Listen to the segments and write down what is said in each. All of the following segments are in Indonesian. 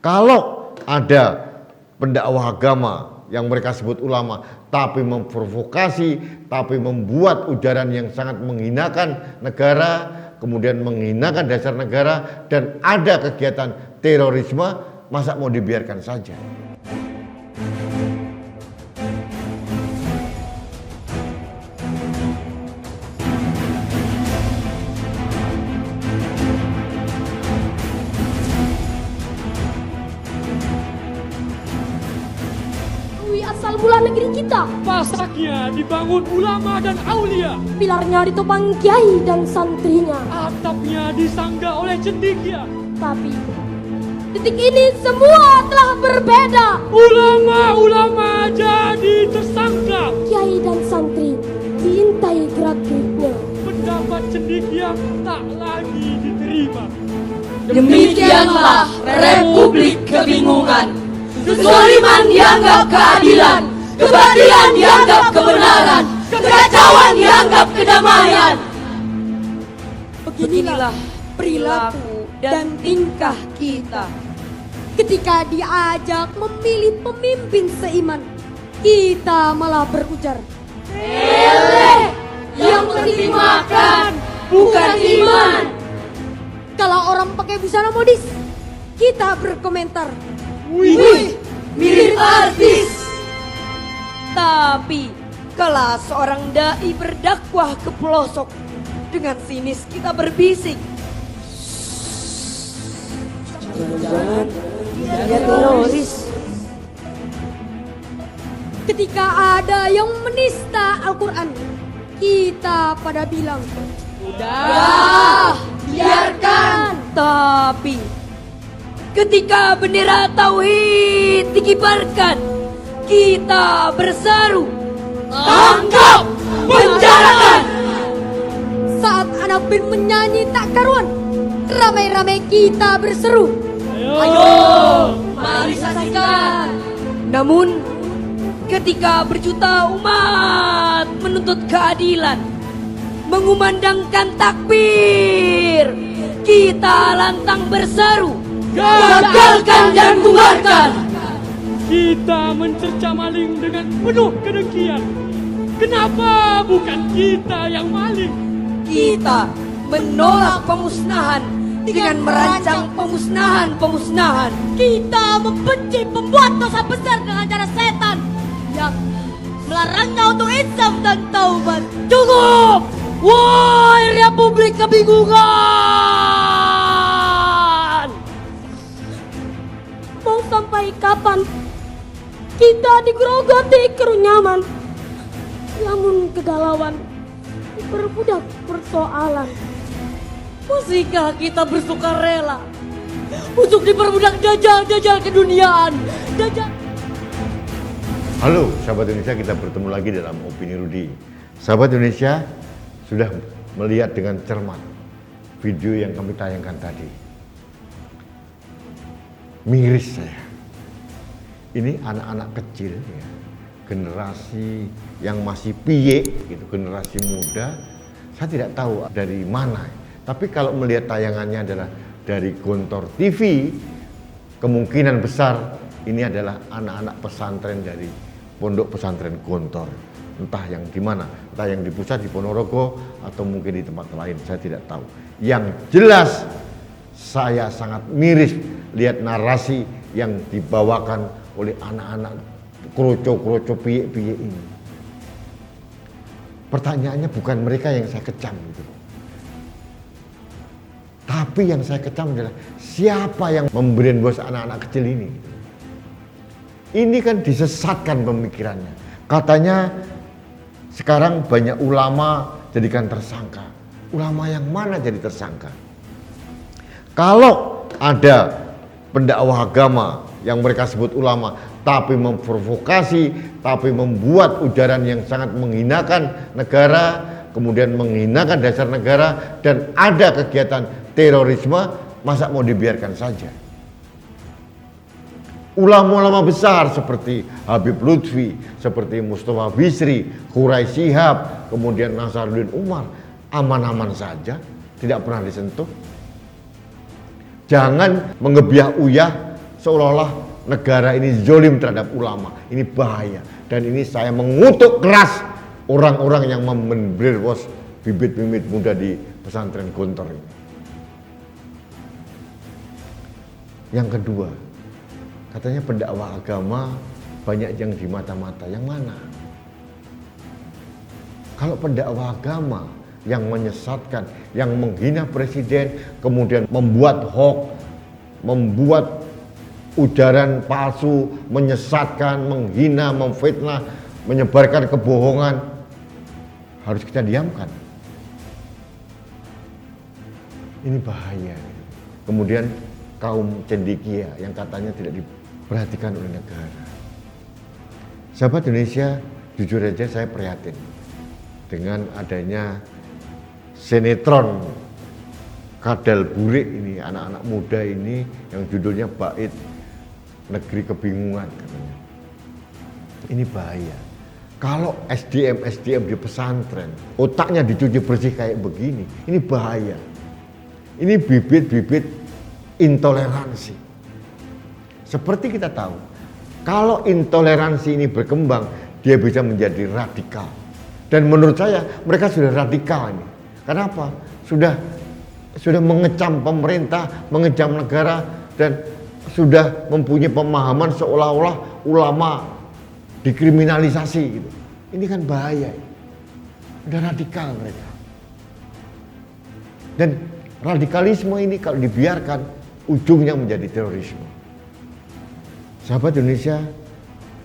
Kalau ada pendakwah agama yang mereka sebut ulama, tapi memprovokasi, tapi membuat ujaran yang sangat menghinakan negara, kemudian menghinakan dasar negara, dan ada kegiatan terorisme, masa mau dibiarkan saja? Asal mula negeri kita, Pasaknya dibangun ulama dan aulia, pilarnya ditopang kiai dan santrinya. atapnya disangga oleh cendekia. Tapi detik ini semua telah berbeda. Ulama-ulama jadi tersangka, Kiai dan santri diintai gerak-geriknya. pendapat cendekia tak lagi diterima. Demikianlah Republik kebingungan. Kezaliman dianggap keadilan, kebatilan dianggap kebenaran, kekacauan dianggap kedamaian. Beginilah perilaku dan tingkah kita Ketika diajak memilih pemimpin seiman, kita malah berujar, yang penting makan, bukan iman. kalau orang pakai busana modis, kita berkomentar, Wih, mirip artis. Tapi kala seorang dai berdakwah ke pelosok, dengan sinis kita berbisik, jangan-jangan dia teroris. ketika ada yang menista Al-Quran, kita pada bilang, Udah, biarkan. Tapi ketika bendera tauhid dikibarkan, kita berseru, tangkap, penjarakan. saat anak band menyanyi tak karuan, ramai-ramai kita berseru, Ayo, mari saksikan. Namun, ketika berjuta umat menuntut keadilan, mengumandangkan takbir, kita lantang berseru, gagalkan dan bubarkan. Kita mencerca maling dengan penuh kedengkian. Kenapa bukan kita yang maling? Kita menolak pemusnahan dengan merancang pemusnahan. kita membenci pembuat dosa besar dengan cara setan yang melarangnya untuk insaf dan taubat. Cukup! Wahai Republik kebingungan! Mau sampai kapan kita digerogoti kerunyaman, namun kegalauan diperbudak persoalan. Masihkah kita bersukarela untuk diperbudak jajal keduniaan? Halo sahabat Indonesia, kita bertemu lagi dalam Opini Rudi. Sahabat Indonesia sudah melihat dengan cermat video yang kami tayangkan tadi. Miris saya. Ini anak-anak kecil ya, generasi yang masih piye gitu, generasi muda. Saya tidak tahu dari mana. Tapi kalau melihat tayangannya adalah dari Gontor TV, kemungkinan besar ini adalah anak-anak pesantren dari Pondok Pesantren Gontor. Entah yang di mana, entah yang di pusat di Ponorogo atau mungkin di tempat lain, saya tidak tahu. Yang jelas saya sangat miris lihat narasi yang dibawakan oleh anak-anak kroco-kroco piye-piye ini. Pertanyaannya bukan mereka yang saya kecam gitu. Tapi yang saya kecam adalah siapa yang membrainwash anak-anak kecil ini. Ini kan disesatkan pemikirannya. Katanya sekarang banyak ulama jadikan tersangka. Ulama yang mana jadi tersangka? Kalau ada pendakwah agama yang mereka sebut ulama, tapi memprovokasi, tapi membuat ujaran yang sangat menghinakan negara, kemudian menghinakan dasar negara, dan ada kegiatan terorisme, masa mau dibiarkan saja? Ulama-ulama besar seperti Habib Lutfi, seperti Mustafa Bisri, Quraisy Shihab, kemudian Nasaruddin Umar, aman-aman saja, tidak pernah disentuh. Jangan mengebiah uyah seolah-olah negara ini zolim terhadap ulama. Ini bahaya. Dan ini saya mengutuk keras orang-orang yang membrainwash bibit-bibit muda di pesantren Gontor ini. Yang kedua, katanya pendakwah agama banyak yang di mata-mata. Yang mana? Kalau pendakwah agama yang menyesatkan, yang menghina presiden, kemudian membuat hoax, membuat ujaran palsu, menyesatkan, menghina, memfitnah, menyebarkan kebohongan, harus kita diamkan. Ini bahaya. Kemudian kaum cendekia yang katanya tidak diperhatikan oleh negara. Sahabat Indonesia, jujur aja saya prihatin dengan adanya sinetron kadal burik ini, anak-anak muda ini yang judulnya Bait Negeri Kebingungan katanya. Ini bahaya. Kalau SDM di pesantren otaknya dicuci bersih kayak begini, ini bahaya. Ini bibit-bibit intoleransi. Seperti kita tahu, kalau intoleransi ini berkembang, dia bisa menjadi radikal. Dan menurut saya mereka sudah radikal ini. Kenapa? Sudah mengecam pemerintah, mengecam negara, dan sudah mempunyai pemahaman seolah-olah ulama dikriminalisasi gitu. Ini kan bahaya. Sudah radikal mereka. Dan radikalisme ini kalau dibiarkan ujungnya menjadi terorisme. Sahabat Indonesia,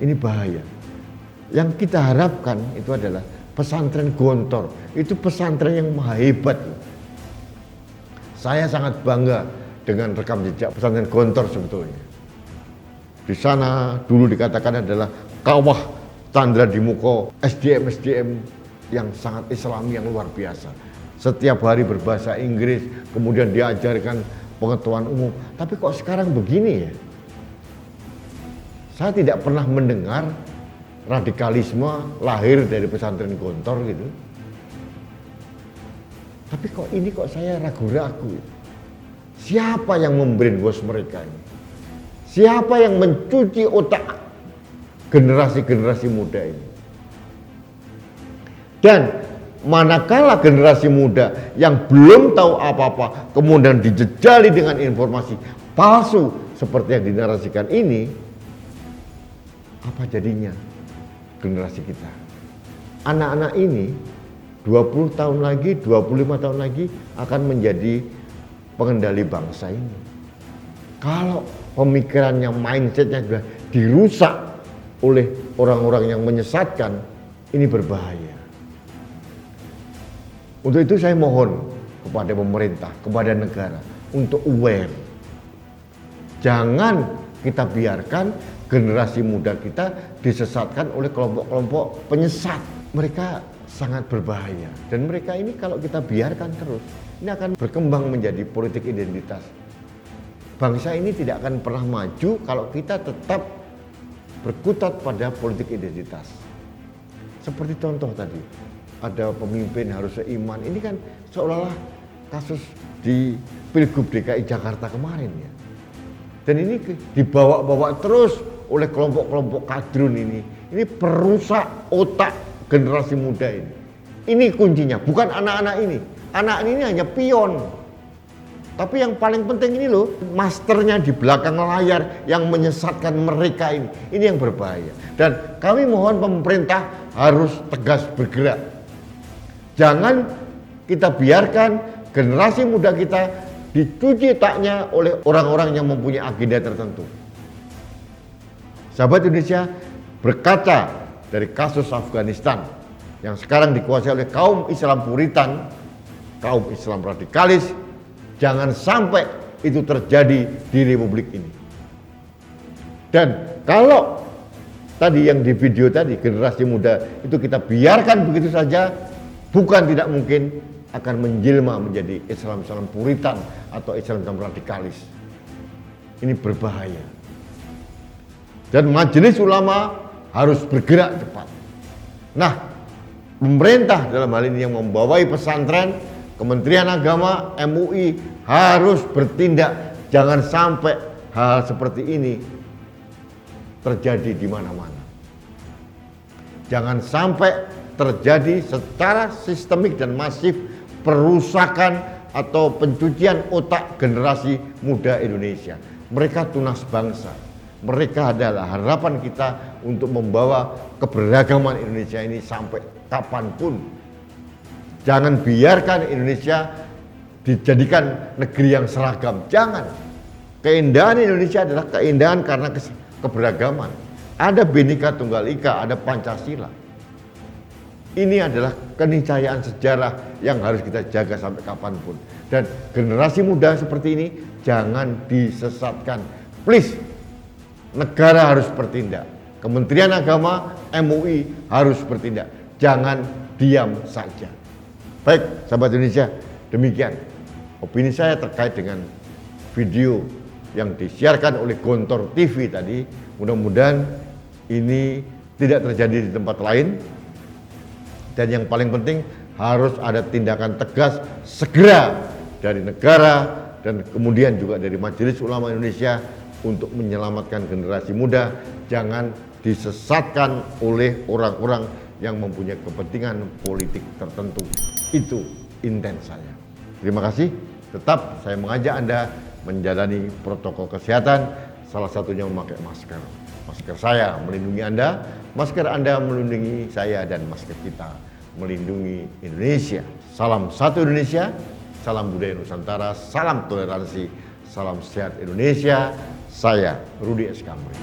ini bahaya. Yang kita harapkan itu adalah pesantren Gontor. Itu pesantren yang maha hebat. Saya sangat bangga dengan rekam jejak pesantren Gontor sebetulnya. Di sana dulu dikatakan adalah kawah Candra di Muko, SDM yang sangat Islami yang luar biasa. Setiap hari berbahasa Inggris, kemudian diajarkan pengetahuan umum. Tapi kok sekarang begini ya? Saya tidak pernah mendengar radikalisme lahir dari pesantren Gontor gitu. Tapi kok saya ragu-ragu. Siapa yang membrainwash mereka ini? Siapa yang mencuci otak generasi-generasi muda ini? Dan manakala generasi muda yang belum tahu apa-apa kemudian dijejali dengan informasi palsu seperti yang dinarasikan ini, apa jadinya generasi kita? Anak-anak ini 20 tahun lagi, 25 tahun lagi akan menjadi pengendali bangsa ini. Kalau pemikirannya, mindsetnya sudah dirusak oleh orang-orang yang menyesatkan, ini berbahaya. Untuk itu saya mohon kepada pemerintah, kepada negara untuk aware. Jangan kita biarkan generasi muda kita disesatkan oleh kelompok-kelompok penyesat. Mereka sangat berbahaya. Dan mereka ini kalau kita biarkan terus, ini akan berkembang menjadi politik identitas. Bangsa ini tidak akan pernah maju kalau kita tetap berkutat pada politik identitas. Seperti contoh tadi, ada pemimpin harus seiman. Ini kan seolah-olah kasus di Pilgub DKI Jakarta kemarin ya. Dan ini dibawa-bawa terus oleh kelompok-kelompok kadrun ini. Ini perusak otak generasi muda ini. Ini kuncinya, bukan anak-anak ini. Anak ini hanya pion. Tapi yang paling penting ini loh, masternya di belakang layar yang menyesatkan mereka ini. Ini yang berbahaya. Dan kami mohon pemerintah harus tegas bergerak. Jangan kita biarkan generasi muda kita dicuci otaknya oleh orang-orang yang mempunyai agenda tertentu. Sahabat Indonesia, berkaca dari kasus Afghanistan yang sekarang dikuasai oleh kaum Islam Puritan, kaum Islam radikalis, jangan sampai itu terjadi di Republik ini. Dan kalau tadi yang di video tadi, generasi muda itu kita biarkan begitu saja, bukan tidak mungkin akan menjelma menjadi Islam-Islam Puritan atau Islam-Islam radikalis. Ini berbahaya. Dan majelis ulama harus bergerak cepat. Nah, pemerintah dalam hal ini yang membawai pesantren, Kementerian Agama, MUI harus bertindak. Jangan sampai hal seperti ini terjadi di mana-mana. Jangan sampai terjadi secara sistemik dan masif perusakan atau pencucian otak generasi muda Indonesia. Mereka tunas bangsa. Mereka adalah harapan kita untuk membawa keberagaman Indonesia ini sampai kapanpun. Jangan biarkan Indonesia dijadikan negeri yang seragam. Jangan. Keindahan Indonesia adalah keindahan karena keberagaman. Ada Bhinneka Tunggal Ika, ada Pancasila. Ini adalah keniscayaan sejarah yang harus kita jaga sampai kapanpun. Dan generasi muda seperti ini jangan disesatkan. Please, negara harus bertindak. Kementerian Agama, MUI harus bertindak. Jangan diam saja. Baik, sahabat Indonesia, demikian opini saya terkait dengan video yang disiarkan oleh Gontor TV tadi. Mudah-mudahan ini tidak terjadi di tempat lain. Dan yang paling penting harus ada tindakan tegas segera dari negara dan kemudian juga dari Majelis Ulama Indonesia untuk menyelamatkan generasi muda. Jangan disesatkan oleh orang-orang yang mempunyai kepentingan politik tertentu. Itu intent saya. Terima kasih. Tetap saya mengajak Anda menjalani protokol kesehatan, salah satunya memakai masker. Masker saya melindungi Anda, masker Anda melindungi saya, dan masker kita melindungi Indonesia. Salam satu Indonesia, salam budaya Nusantara, salam toleransi, salam sehat Indonesia. Saya Rudi S. Kamri.